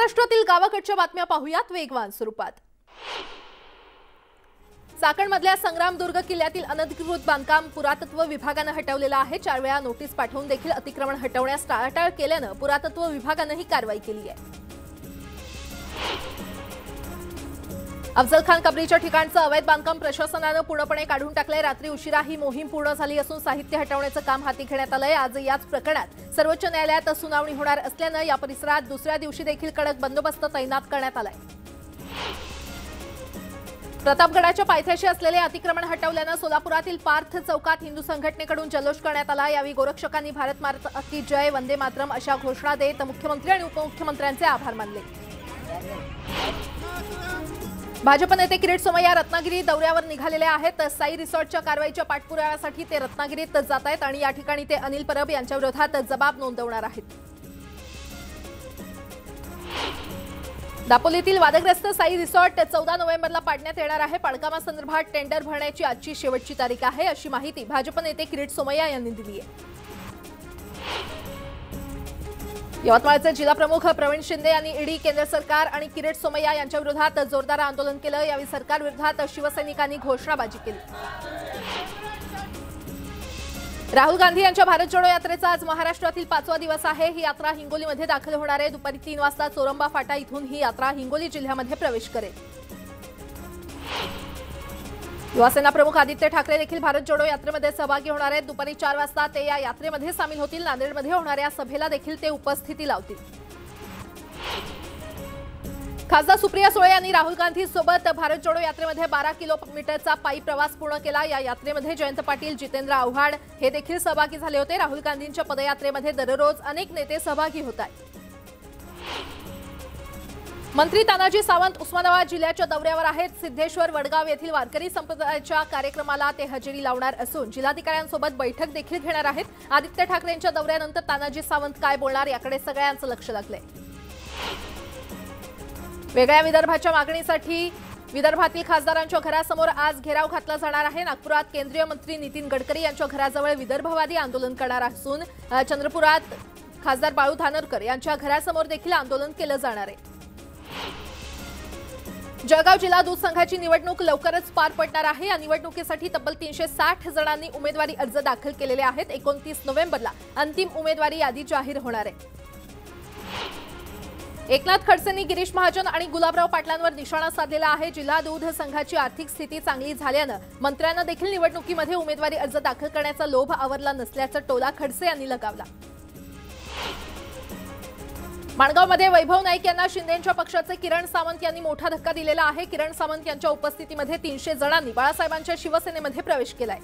महाराष्ट्रातील गावाकडच्या बातम्या पाहूयात वेगवान स्वरूपात। चाकणमधल्या संग्रामदुर्ग किल्ल्यातील अनधिकृत बांधकाम पुरातत्व विभागाने हटवलेलं आहे। 4 वेळा नोटीस पाठवून देखील अतिक्रमण हटवण्यास टाळाटाळ केल्याने पुरातत्व विभागाने ही कारवाई केली आहे। अफजल खान कबरीच्या ठिकाणचं अवैध बांधकाम प्रशासनाने पूर्णपणे काढून टाकले। रात्री उशिरा ही मोहीम पूर्ण झाली असून साहित्य हटवण्याचं काम हाती घेण्यात आलंय। आज याच प्रकरणात सर्वोच्च न्यायालयात सुनावणी होणार असल्याने या परिसरात दुसऱ्या दिवशी देखील कडक बंदोबस्त तैनात करण्यात आलाय। प्रतापगडाच्या पायथ्याशी असलेले अतिक्रमण हटवल्याने सोलापुरातील पार्थ चौकात हिंदू संघटनेकडून जल्लोष करण्यात आला। यावेळी गोरक्षकांनी भारत माता की जय, वंदे मातरम अशा घोषणा देत मुख्यमंत्री आणि उपमुख्यमंत्र्यांचे आभार मानले। भाजप नेते किरीट सोमय्या रत्नागिरी दौऱ्यावर निघालेले आहेत। साई रिसॉर्टच्या कारवाईच्या पाठपुराव्यासाठी ते रत्नागिरीत जात आहेत आणि या ठिकाणी ते अनिल परब यांच्या विरोधात जबाब नोंदवणार आहेत। दापोलीतील वादग्रस्त साई रिसॉर्ट 14 नोव्हेंबरला पाडण्यात येणार आहे। बांधकामासंदर्भात टेंडर भरण्याची आजची शेवटची तारीख आहे, अशी माहिती भाजप नेते किरीट सोमय्या यांनी दिली आहे। यवतमाळचे जिल्हा प्रमुख प्रवीण शिंदे यांनी ईडी, केंद्र सरकार आणि किरीट सोमय्या यांच्या विरोधात जोरदार आंदोलन केलं। यावेळी सरकार विरोधात शिवसैनिकांनी घोषणाबाजी केली। राहुल गांधी यांच्या भारत जोडो यात्रेचा आज महाराष्ट्रातील 5वा दिवस आहे। ही यात्रा हिंगोलीमध्ये दाखल होणार आहे। दुपारी 3 वाजता चोरंबा फाटा इथून ही यात्रा हिंगोली जिल्ह्यामध्ये प्रवेश करेल। युवासेना प्रमुख आदित्य ठाकरे देखील भारत जोडो यात्रेमध्ये सहभागी होणार आहेत। दुपारी 4 वाजता ते या यात्रेमध्ये सामील होतील। नांदेडमध्ये होणाऱ्या सभेला देखील ते उपस्थिती लावतील। खासदार सुप्रिया सुळे यांनी राहुल गांधी सोबत भारत जोडो यात्रेमध्ये 12 किलोमीटरचा पायी प्रवास पूर्ण केला। या यात्रेमध्ये जयंत पाटील, जितेंद्र आव्हाड हे देखील सहभागी झाले होते। राहुल गांधींच्या पदयात्रेमध्ये दररोज अनेक नेते सहभागी होत आहेत। मंत्री तानाजी सावंत उस्मानाबाद जिल्ह्याच्या दौऱ्यावर आहेत। सिद्धेश्वर, वडगाव येथील वारकरी संप्रदायाच्या कार्यक्रमाला ते हजेरी लावणार असून जिल्हाधिकाऱ्यांसोबत बैठक देखील घेणार आहेत। आदित्य ठाकरेंच्या दौऱ्यानंतर तानाजी सावंत काय बोलणार याकडे सगळ्यांचं लक्ष लागलंय। वेगळ्या विदर्भाच्या मागणीसाठी विदर्भातील खासदारांच्या घरासमोर आज घेराव घातला जाणार आहे। नागपुरात केंद्रीय मंत्री नितीन गडकरी यांच्या घराजवळ विदर्भवादी आंदोलन करणार असून चंद्रपुरात खासदार बाळू धानोरकर यांच्या घरासमोर देखील आंदोलन केलं जाणार आहे। जळगाव जिल्हा दूध संघाची निवडणूक लवकरच पार पडणार आहे। या निवडणुकीसाठी तब्बल 360 जणांनी उमेदवारी अर्ज दाखल केलेले आहेत। 29 नोव्हेंबरला अंतिम उमेदवारी यादी जाहीर होणार आहे। एकनाथ खडसेंनी गिरीश महाजन आणि गुलाबराव पाटलांवर निशाणा साधलेला आहे। जिल्हा दूध संघाची आर्थिक स्थिती चांगली झाल्यानं मंत्र्यांना देखील निवडणुकीमध्ये उमेदवारी अर्ज दाखल करण्याचा लोभ आवरला नसल्याचा टोला खडसे यांनी लगावला। माणगावमध्ये वैभव नाईक यांना शिंदेच्या पक्षाचे किरण सावंत यांनी मोठा धक्का दिलेला आहे। किरण सावंत यांच्या उपस्थितीमध्ये 300 जणांनी बाळासाहेबांच्या शिवसेनेमध्ये प्रवेश केलाय।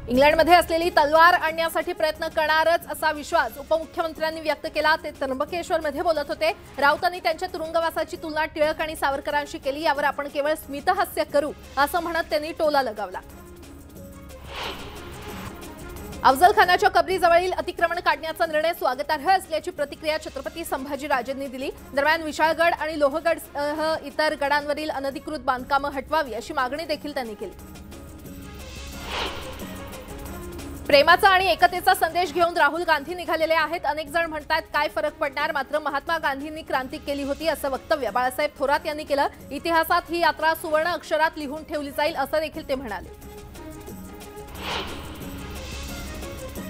इंग्लंडमध्ये असलेली तलवार आणण्यासाठी प्रयत्न करणारच असा विश्वास उपमुख्यमंत्र्यांनी व्यक्त केला। ते त्र्यंबकेश्वरमध्ये बोलत होते। राऊतांनी त्यांच्या तुरुंगवासाची तुलना टिळक आणि सावरकरांशी केली। यावर आपण केवळ स्मितहास्य करू असं म्हणत त्यांनी टोला लगावला। अफजल खानाच्या कबरीजवळील अतिक्रमण काढण्याचा निर्णय स्वागतार्ह असल्याची प्रतिक्रिया छत्रपती संभाजीराजेंनी दिली। दरम्यान विशाळगड आणि लोहगडसह इतर गडांवरील अनधिकृत बांधकामं हटवावी अशी मागणी देखील त्यांनी केली। प्रेमाचा आणि एकतेचा संदेश घेऊन राहुल गांधी निघालेले आहेत। अनेक जण म्हणतात काय फरक पडणार, मात्र महात्मा गांधींनी क्रांती केली होती असं वक्तव्य बाळासाहेब थोरात यांनी केलं। इतिहासात ही यात्रा सुवर्ण अक्षरात लिहून ठेवली जाईल असं देखील ते म्हणाले।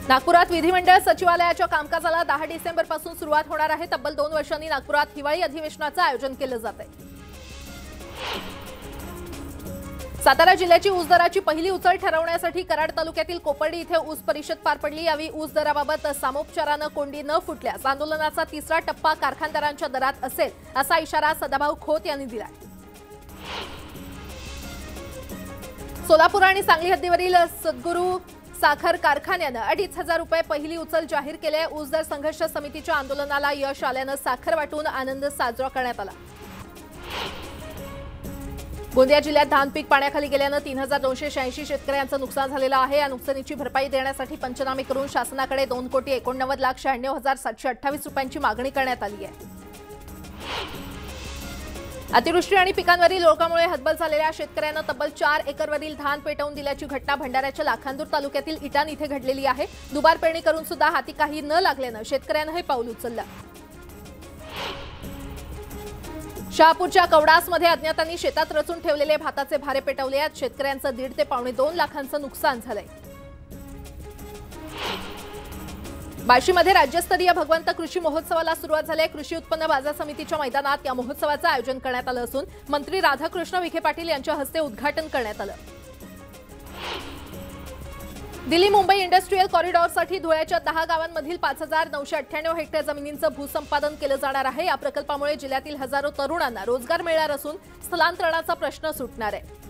नागपुरात विधिमंडळ सचिवालयाच्या कामकाजाला 10 डिसेंबरपासून सुरुवात होणार आहे। तब्बल 2 वर्षांनी नागपुरात हिवाळी अधिवेशनाचं आयोजन केलं जात आहे। सातारा जिल्ह्याची ऊस दराची पहिली उचल ठरवण्यासाठी कराड तालुक्यातील कोपर्डी इथे ऊस परिषद पार पडली। यावेळी ऊस दराबाबत सामोपचारानं कोंडी न फुटल्यास आंदोलनाचा 3रा टप्पा कारखानदारांच्या दरात असेल असा इशारा सदाभाऊ खोत यांनी दिला। सोलापूर आणि सांगली हद्दीवरील सद्गुरू साखर कारखान्यानं 2,500 रुपये पहिली उचल जाहीर केली आहे। ऊस दर संघर्ष समितीच्या आंदोलनाला यश आल्यानं साखर वाटून आनंद साजरा करण्यात आला। गोंदिया जिल्ह्यात धान पीक पाण्याखाली गेल्यानं 3,286 शेतकऱ्यांचं नुकसान झालेलं आहे। या नुकसानीची भरपाई देण्यासाठी पंचनामे करून शासनाकडे 2,89,96,728 रुपयांची मागणी करण्यात आली आहे। अतिवृष्टी आणि पिकांवरील ओळखामुळे हतबल झालेल्या शेतकऱ्यांना तब्बल 4 एकरवरील धान पेटवून दिल्याची घटना भंडाऱ्याच्या लाखांदूर तालुक्यातील इटान इथे घडलेली आहे। दुबार पेरणी करून सुद्धा हाती काही न लागल्याने शेतकऱ्यांना हे पाऊल उचललं। शहापूरच्या कवडासमध्ये अज्ञातांनी शेतात रचून ठेवलेले भाताचे भारे पेटवले आहेत। शेतकऱ्यांचं 1.5 ते पावणे 2 लाखांचं नुकसान झालंय। बार्शीमध्ये राज्यस्तरीय भगवंत कृषी महोत्सवाला सुरुवात झाली आहे। कृषी उत्पन्न बाजार समितीच्या मैदानात या महोत्सवाचं आयोजन करण्यात आलं असून मंत्री राधाकृष्ण विखे पाटील यांच्या हस्ते उद्घाटन करण्यात आलं। दिल्ली मुंबई इंडस्ट्रियल कॉरिडॉरसाठी धुळ्याच्या 10 गावांमधील 5998 हेक्टर जमिनींचं भूसंपादन केलं जाणार आहे। या प्रकल्पामुळे जिल्ह्यातील हजारो तरुणांना रोजगार मिळणार असून स्थलांतरणाचा प्रश्न सुटणार आहे।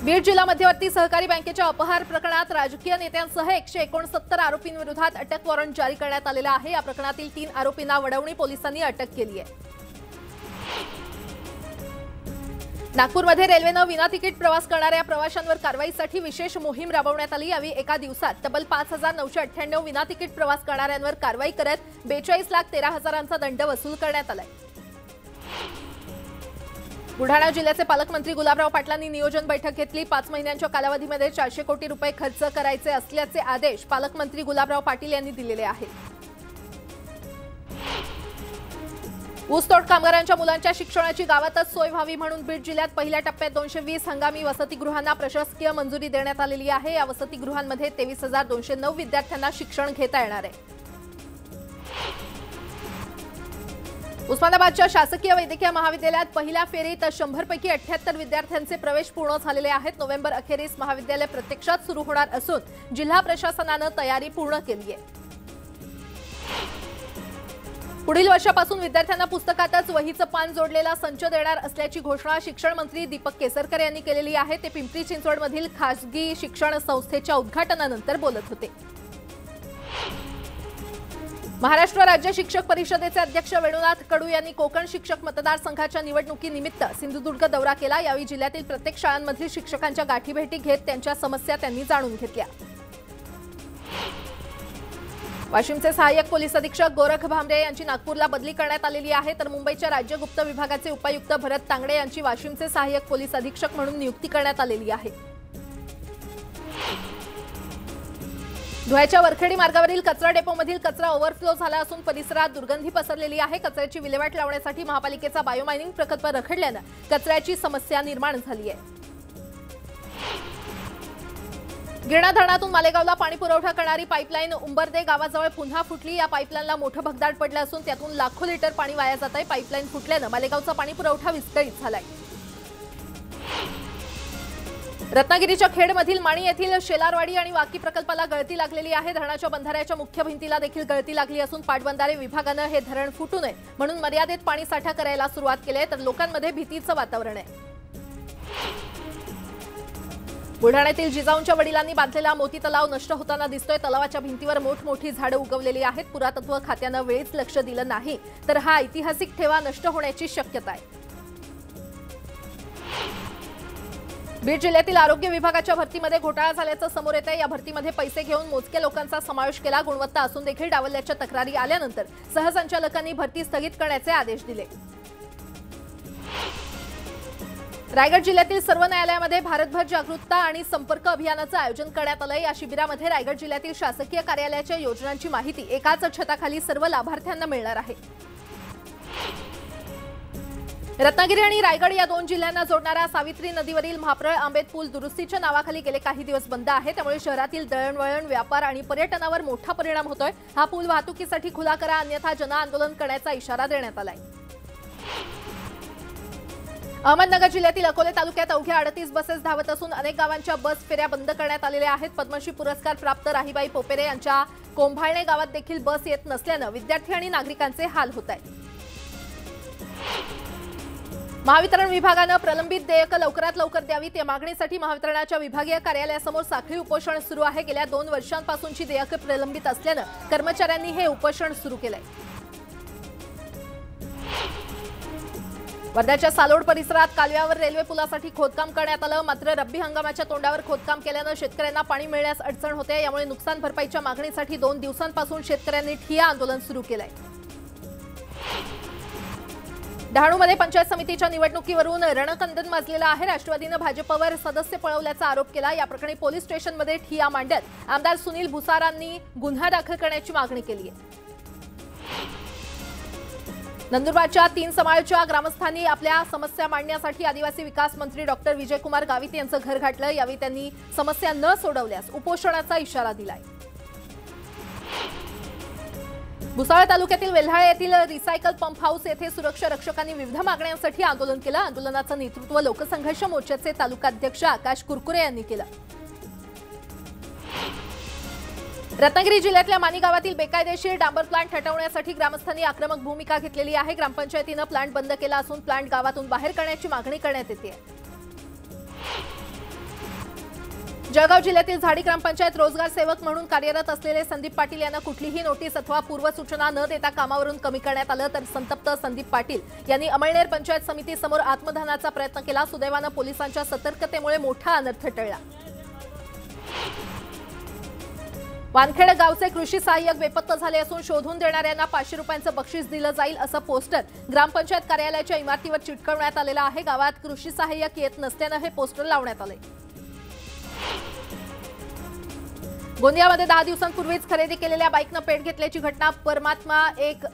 बीड जिल्हा मध्यवर्ती सहकारी बँकेच्या अपहार प्रकरणात राजकीय नेत्यांसह 169 आरोपींविरोधात अटक वॉरंट जारी करण्यात आलेला आहे। या प्रकरणातील 3 आरोपींना वडवणी पोलिसांनी अटक केली आहे। नागपूरमध्ये रेल्वेनं विना तिकीट प्रवास करणाऱ्या प्रवाशांवर कारवाईसाठी विशेष मोहीम राबवण्यात आली। यावेळी एका दिवसात तब्बल 5998 विना तिकीट प्रवास करणाऱ्यांवर कारवाई करत 42,13,000चा दंड वसूल करण्यात आलाय। बुलढाणा जिल्ह्याचे पालकमंत्री गुलाबराव पाटलांनी नियोजन बैठक घेतली। 5 महिन्यांच्या कालावधीमध्ये 400 कोटी रुपये खर्च करायचे असल्याचे आदेश पालकमंत्री गुलाबराव पाटील यांनी दिलेले आहेत। ऊसतोड कामगारांच्या मुलांच्या शिक्षणाची गावातच सोय व्हावी म्हणून बीड जिल्ह्यात पहिल्या टप्प्यात 220 हंगामी वसतिगृहांना प्रशासकीय मंजुरी देण्यात आलेली आहे। या वसतिगृहांमध्ये 23,209 विद्यार्थ्यांना शिक्षण घेता येणार आहे। उस्मानाबादच्या शासकीय वैद्यकीय महाविद्यालयात पहिल्या फेरीत 100 पैकी 78 विद्यार्थ्यांचे प्रवेश पूर्ण झालेले आहेत। नोव्हेंबर अखेरीस महाविद्यालय प्रत्यक्षात सुरू होणार असून जिल्हा प्रशासनाने तयारी पूर्ण केली आहे। पुढील वर्षापासून विद्यार्थ्यांना पुस्तकातच वहीचं पान जोडलेला संच देणार असल्याची घोषणा शिक्षण मंत्री दीपक केसरकर यांनी केलेली आहे। ते पिंपरी चिंचवडमधील खासगी शिक्षण संस्थेच्या उद्घाटनानंतर बोलत होते। महाराष्ट्र राज्य शिक्षक परिषदेचे अध्यक्ष वेणुनाथ कडू यांनी कोकण शिक्षक मतदारसंघाच्या निवडणुकीनिमित्त सिंधुदुर्ग दौरा केला। यावेळी जिल्ह्यातील प्रत्येक शाळांमधील शिक्षकांच्या गाठीभेटी घेत त्यांच्या समस्या त्यांनी जाणून घेतल्या। वाशिमचे सहाय्यक पोलीस अधीक्षक गोरख भामरे यांची नागपूरला बदली करण्यात आलेली आहे, तर मुंबईच्या राज्य गुप्त विभागाचे उपायुक्त भरत तांगडे यांची वाशिमचे सहाय्यक पोलीस अधीक्षक म्हणून नियुक्ती करण्यात आलेली आहे। धुळ्याच्या वरखेडी मार्गावरील कचरा डेपोमधील कचरा ओव्हरफ्लो झाला असून परिसरात दुर्गंधी पसरलेली आहे। कचऱ्याची विल्हेवाट लावण्यासाठी महापालिकेचा बायोमायनिंग प्रकल्प रखडल्याने कचऱ्याची समस्या निर्माण झाली आहे। गिरणा धरणातून मालेगावला पाणी पुरवठा करणारी पाईपलाईन उंबरदे गावाजवळ पुन्हा फुटली। या पाईपलाईनला मोठं भगदाड पडलं असून त्यातून लाखो लिटर पाणी वाया जात आहे। पाईपलाईन फुटल्याने मालेगावचा पाणी पुरवठा विस्कळीत झालाय। रत्नागिरीच्या खेडमधील माणी येथील शेलारवाडी आणि वाकी प्रकल्पाला गळती लागलेली आहे। धरणाच्या बंधाऱ्याच्या मुख्य भिंतीला देखील गळती लागली असून पाटबंधारे विभागाने हे धरण फुटू नये म्हणून मर्यादित पाणी साठा करायला सुरुवात केली आहे, तर लोकांमध्ये भीतीचं वातावरण आहे। बुलढाण्यातील जिजाऊंच्या वडिलांनी बांधलेला मोती तलाव नष्ट होताना दिसतोय। तलावाच्या भिंतीवर मोठमोठी झाडं उगवलेली आहेत। पुरातत्व खात्याने वेळीच लक्ष दिलं नाही तर हा ऐतिहासिक ठेवा नष्ट होण्याची शक्यता आहे। बीड जिल्ह्यातील आरोग्य विभागाच्या भरतीमध्ये घोटाळा झाल्याचं समोर येत आहे। या भरतीमध्ये पैसे घेऊन मोजक्या लोकांचा समावेश केला। गुणवत्ता असून देखील डावलल्याच्या तक्रारी आल्यानंतर सहसंचालकांनी भरती स्थगित करण्याचे आदेश दिले। रायगड जिल्ह्यातील सर्व न्यायालयामध्ये भारतभर जागरूकता आणि संपर्क अभियानाचं आयोजन करण्यात आलंय। या शिबिरामध्ये रायगड जिल्ह्यातील शासकीय कार्यालयाच्या योजनांची माहिती एकाच छताखाली सर्व लाभार्थ्यांना मिळणार आहे। रत्नागिरी आणि रायगड या 2 जिल्ह्यांना जोडणारा सावित्री नदीवरील म्हाप्रळ आंबेत पूल दुरुस्तीच्या नावाखाली गेले काही दिवस बंद आहे। त्यामुळे शहरातील दळणवळण, व्यापार आणि पर्यटनावर मोठा परिणाम होतोय। हा पूल वाहतुकीसाठी खुला करा अन्यथा जनआंदोलन करण्याचा इशारा देण्यात आलाय। अहमदनगर जिल्ह्यातील अकोले तालुक्यात अवघ्या 38 बसेस धावत असून अनेक गावांच्या बस फेऱ्या बंद करण्यात आलेल्या आहेत। पद्मश्री पुरस्कार प्राप्त राहीबाई पोपेरे यांच्या कोंभाळणे गावात देखील बस येत नसल्याने विद्यार्थी आणि नागरिकांचे हाल होत आहेत। महावितरण विभागाने प्रलंबित देयक लवकरात लवकर द्यावीत या मागणीसाठी महावितरणाच्या विभागीय कार्यालयासमोर साखळी उपोषण सुरू आहे। गेल्या 2 वर्षांपासूनची देयक प्रलंबित असल्याने कर्मचाऱ्यांनी हे उपोषण सुरू केलंय। वर्ध्याच्या सालोड परिसरात कालव्यावर रेल्वे पुलासाठी खोदकाम करण्यात आलं, मात्र रब्बी हंगामाच्या तोंडावर खोदकाम केल्याने शेतकऱ्यांना पाणी मिळण्यास अडचण होते। यामुळे नुकसान भरपाईच्या मागणीसाठी 2 दिवसांपासून शेतकऱ्यांनी ठिय्या आंदोलन सुरू केलंय। डहाणूमध्ये पंचायत समितीच्या निवडणुकीवरून रणकंदन माजलेला आहे। राष्ट्रवादीने भाजपवर सदस्य पळवल्याचा आरोप केला। या प्रकरणी पोलीस स्टेशनमध्ये ठिय्या मांडत आमदार सुनील भुसारांनी गुन्हा दाखल करण्याची मागणी केली आहे। नंदुरबारच्या 3 समाळच्या ग्रामस्थांनी आपल्या समस्या मांडण्यासाठी आदिवासी विकास मंत्री डॉक्टर विजयकुमार गावित यांचं घर गाठलं। यावेळी त्यांनी समस्या न सोडवल्यास उपोषणाचा इशारा दिलाय। भुसावळ तालुक्यातील वेल्हाळे येथील रिसायकल पंप हाऊस येथे सुरक्षा रक्षकांनी विविध मागण्यांसाठी आंदोलन केलं। आंदोलनाचं नेतृत्व लोकसंघर्ष मोर्चाचे तालुकाध्यक्ष आकाश कुरकुरे यांनी केलं। रत्नागिरी जिल्ह्यातल्या मानी गावातील बेकायदेशीर डांबर प्लांट हटवण्यासाठी ग्रामस्थांनी आक्रमक भूमिका घेतलेली आहे। ग्रामपंचायतीने प्लांट बंद केला असून प्लांट गावातून बाहेर काढण्याची मागणी करण्यात येते। जळगाव जिल्ह्यातील झाडी ग्रामपंचायत रोजगार सेवक म्हणून कार्यरत असलेले संदीप पाटील यांना कुठलीही नोटीस अथवा पूर्वसूचना न देता कामावरून कमी करण्यात आलं। तर संतप्त संदीप पाटील यांनी अमळनेर पंचायत समिती समोर आत्मदहनाचा प्रयत्न केला। सुदैवाने पोलिसांच्या सतर्कतेमुळे मोठा अनर्थ टळला। वानखेड गावचे कृषी सहाय्यक बेपत्ता झाले असून शोधून देणाऱ्यांना 500 रुपयांचं बक्षीस दिलं जाईल असं पोस्टर ग्रामपंचायत कार्यालयाच्या इमारतीवर चिटकवण्यात आलेलं आहे। गावात कृषी सहाय्यक येत नसल्याने हे पोस्टर लावण्यात आले। गोंदियामध्ये 10 दिवसांपूर्वीच खरेदी केलेल्या बाईकनं पेट घेतल्याची घटना परमात्मा एक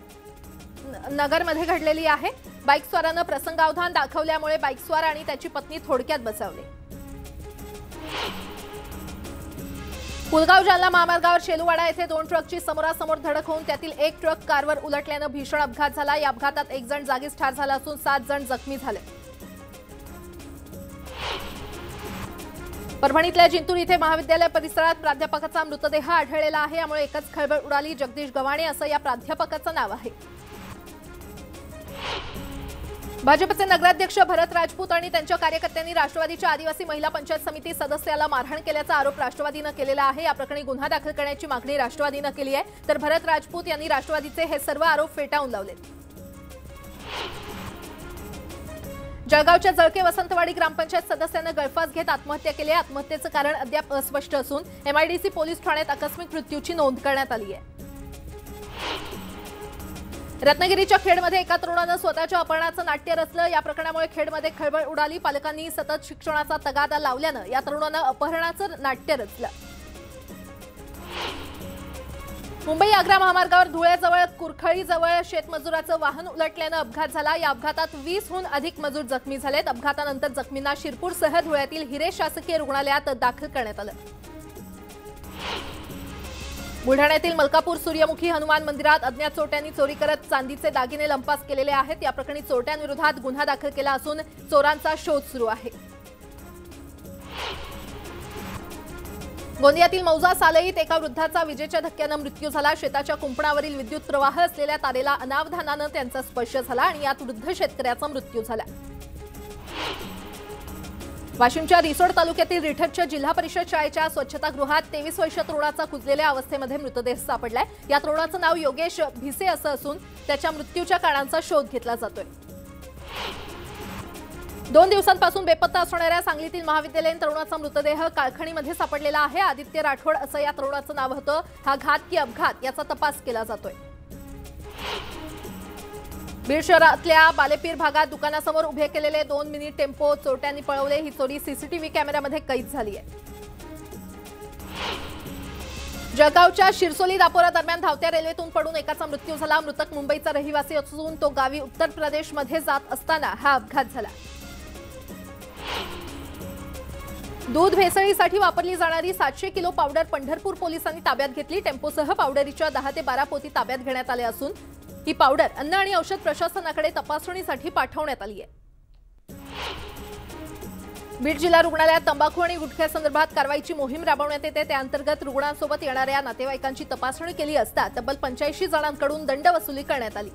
नगरमध्ये घडलेली आहे। बाईकस्वारानं प्रसंगावधान दाखवल्यामुळे बाईकस्वार आणि त्याची पत्नी थोडक्यात बचावले। पुलगाव जालना महामार्गावर शेलूवाडा येथे 2 ट्रकची समोरासमोर धडक होऊन त्यातील एक ट्रक कारवर उलटल्यानं भीषण अपघात झाला। या अपघातात 1 जण जागीच ठार झाला असून 7 जण जखमी झाले। परभणीतल्या जिंतूर इथे महाविद्यालय परिसरात प्राध्यापकाचा मृतदेह आढळलेला आहे। यामुळे एकच खळबळ उडाली। जगदीश गव्हाणे असं या प्राध्यापकाचं नाव आहे। भाजपचे नगराध्यक्ष भरत राजपूत आणि त्यांच्या कार्यकर्त्यांनी राष्ट्रवादीच्या आदिवासी महिला पंचायत समिती सदस्याला मारहाण केल्याचा आरोप राष्ट्रवादीने केलेला आहे। या प्रकरणी गुन्हा दाखल करण्याची मागणी राष्ट्रवादीने केली आहे। तर भरत राजपूत यांनी राष्ट्रवादीचे हे सर्व आरोप फेटाळून लावले। जळगावच्या जळके वसंतवाडी ग्रामपंचायत सदस्याने गळफास घेत आत्महत्या केली आहे। आत्महत्येचं कारण अद्याप अस्पष्ट असून एमआयडीसी पोलीस ठाण्यात आकस्मिक मृत्यूची नोंद करण्यात आली आहे। रत्नागिरीच्या खेडमध्ये एका तरुणानं स्वतःच्या अपहरणाचं नाट्य रचलं। या प्रकरणामुळे खेडमध्ये खळबळ उडाली। पालकांनी सतत शिक्षणाचा तगादा लावल्यानं या तरुणानं अपहरणाचं नाट्य रचलं। मुंबई आग्रा महामार्गावर धुळ्याजवळ कुरखळीजवळ शेतमजुराचं वाहन उलटल्यानं अपघात झाला। या अपघातात 20हून अधिक मजूर जखमी झालेत। अपघातानंतर जखमींना शिरपूरसह धुळ्यातील हिरे शासकीय रुग्णालयात दाखल करण्यात आलं। बुलढाण्यातील मलकापूर सूर्यमुखी हनुमान मंदिरात अज्ञात चोरट्यांनी चोरी करत चांदीचे दागिने लंपास केलेले आहेत। या प्रकरणी चोरट्यांविरोधात गुन्हा दाखल केला असून चोरांचा शोध सुरू आहे। गोंदियातील मौजा सालईत एका वृद्धाचा विजेच्या धक्क्यानं मृत्यू झाला। शेताच्या कुंपणावरील विद्युत प्रवाह असलेल्या तारेला अनावधानानं त्यांचा स्पर्श झाला आणि यात वृद्ध शेतकऱ्याचा मृत्यू झाला। वाशिमच्या रिसोड तालुक्यातील रिठतच्या जिल्हा परिषद शाळेच्या स्वच्छतागृहात 23 वर्षीय तरुणाचा कुजलेल्या अवस्थेमध्ये मृतदेह सापडलाय। या तरुणाचं नाव योगेश भिसे असं असून त्याच्या मृत्यूच्या कारणांचा शोध घेतला जातोय। 2 दिवसांपासून बेपत्ता असणाऱ्या सांगलीतील महाविद्यालयीन तरुणाचा मृतदेह काळखणीमध्ये सापडलेला आहे। आदित्य राठोड असं या तरुणाचं नाव होतं। हा घात की अपघात याचा तपास केला जातोय। बीड शहरातल्या बालेपीर भागात दुकानासमोर उभे केलेले 2 मिनी टेम्पो चोरट्यांनी पळवले। ही चोरी सीसीटीव्ही कॅमेऱ्यामध्ये कैद झाली आहे। जळगावच्या शिरसोली दापोरा दरम्यान धावत्या रेल्वेतून पडून एकाचा मृत्यू झाला। मृतक मुंबईचा रहिवासी असून तो गावी उत्तर प्रदेशमध्ये जात असताना हा अपघात झाला। दूध भेसळीसाठी वापरली जाणारी 700 किलो पावडर पंढरपूर पोलिसांनी ताब्यात घेतली। टेम्पोसह पावडरीच्या 10 ते 12 पोती ताब्यात घेण्यात आले असून ही पावडर अन्न आणि औषध प्रशासनाकडे तपासणीसाठी पाठवण्यात आली आहे। बीड जिल्हा रुग्णालयात तंबाखू आणि गुटख्यासंदर्भात कारवाईची मोहीम राबवण्यात येते। त्याअंतर्गत रुग्णांसोबत येणाऱ्या नातेवाईकांची तपासणी केली असता तब्बल 85 जणांकडून दंड वसुली करण्यात आली।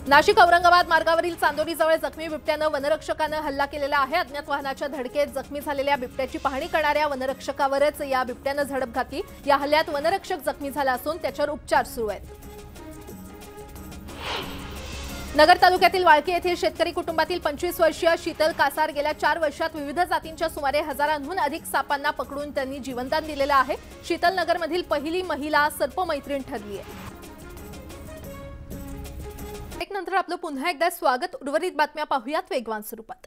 नाशिक औरंगाबाद मार्गावरील चांदोरीजवळ जखमी बिबट्यानं वनरक्षकानं हल्ला केलेला आहे। अज्ञात वाहनाच्या धडकेत जखमी झालेल्या बिबट्याची पाहणी करणाऱ्या वनरक्षकावरच या बिबट्यानं झडप घातली। या हल्ल्यात वनरक्षक जखमी झाला असून त्याच्यावर उपचार सुरू आहेत। नगर तालुक्यातील वाळकी येथील शेतकरी कुटुंबातील 25 वर्षीय शीतल कासार गेल्या 4 वर्षात विविध जातींच्या सुमारे हजारांहून अधिक सापांना पकडून त्यांनी जीवनदान दिलेलं आहे। शीतल नगरमधील पहिली महिला सर्पमैत्रीण ठरली आहे। नंतर आपलं पुन्हा एकदा स्वागत। उर्वरित बातम्या पाहूयात वेगवान स्वरूपात।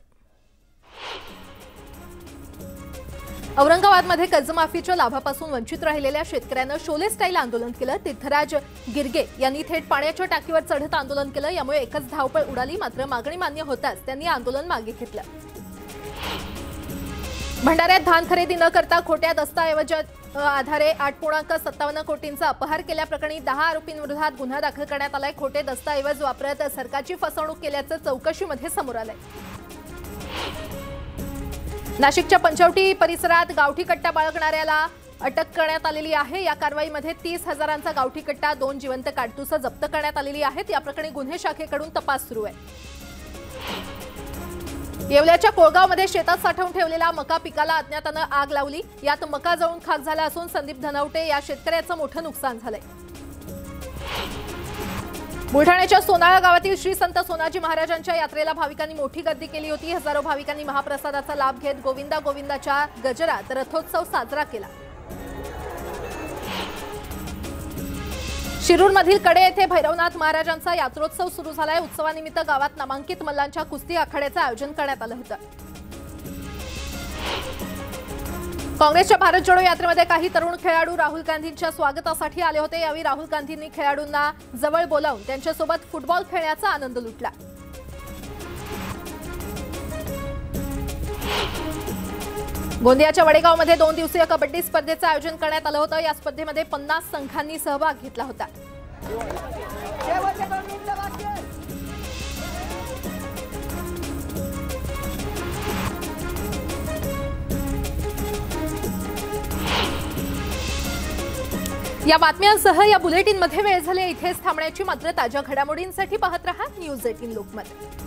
औरंगाबादमध्ये कर्जमाफीच्या लाभापासून वंचित राहिलेल्या शेतकऱ्यांना शोले स्टाईल आंदोलन केलं। तीर्थराज गिरगे यांनी थेट पाण्याच्या टाकीवर चढत आंदोलन केलं। यामुळे एकच धावपळ उडाली, मात्र मागणी मान्य होताच त्यांनी आंदोलन मागे घेतलं। भंडाऱ्यात धान खरेदी न करता खोट्या दस्तावेजाच्या आधारे 8.57 कोटींचा अपहार केल्याप्रकरणी 10 आरोपींविरोधात गुन्हा दाखल करण्यात आलाय। खोटे दस्तावेज वापरत सरकारची फसवणूक केल्याचं चौकशीमध्ये समोर आलंय। नाशिकच्या पंचवटी परिसरात गावठी कट्टा बाळगणाऱ्याला अटक करण्यात आलेली आहे। या कारवाईमध्ये 30,000चा गावठी कट्टा, 2 जिवंत काडतुसं जप्त करण्यात आलेली आहेत। या प्रकरणी गुन्हे शाखेकडून तपास सुरू आहे। येवल्याच्या कोळगावमध्ये शेतात साठवून ठेवलेल्या मका पिकाला अज्ञातानं आग लावली। यात मका जळून खाक झाला असून संदीप धनवटे या शेतकऱ्याचं मोठं नुकसान झालंय। बुलढाण्याच्या सोनाळा गावातील श्री संत सोनाजी महाराजांच्या यात्रेला भाविकांनी मोठी गर्दी केली होती। हजारो भाविकांनी महाप्रसादाचा लाभ घेत गोविंदा गोविंदाच्या गजरात रथोत्सव साजरा केला। शिरूरमधील कडे येथे भैरवनाथ महाराजांचा यात्रोत्सव सुरू झालाय। उत्सवानिमित्त गावात नामांकित मल्लांच्या कुस्ती आखाड्याचं आयोजन करण्यात आलं होतं। काँग्रेसच्या भारत जोडो यात्रेमध्ये काही तरुण खेळाडू राहुल गांधींच्या स्वागतासाठी आले होते। यावेळी राहुल गांधींनी खेळाडूंना जवळ बोलावून त्यांच्यासोबत फुटबॉल खेळण्याचा आनंद लुटला। गोंदियाच्या वडेगावमध्ये 2 दिवसीय कबड्डी स्पर्धेचं आयोजन करण्यात आलं होतं। या स्पर्धेमध्ये 50 संघांनी सहभाग घेतला होता। या बातम्यांसह या बुलेटिनमध्ये वेळ झाली इथेच थांबण्याची। मात्र ताज्या घडामोडींसाठी पाहत रहा न्यूज 18 लोकमत।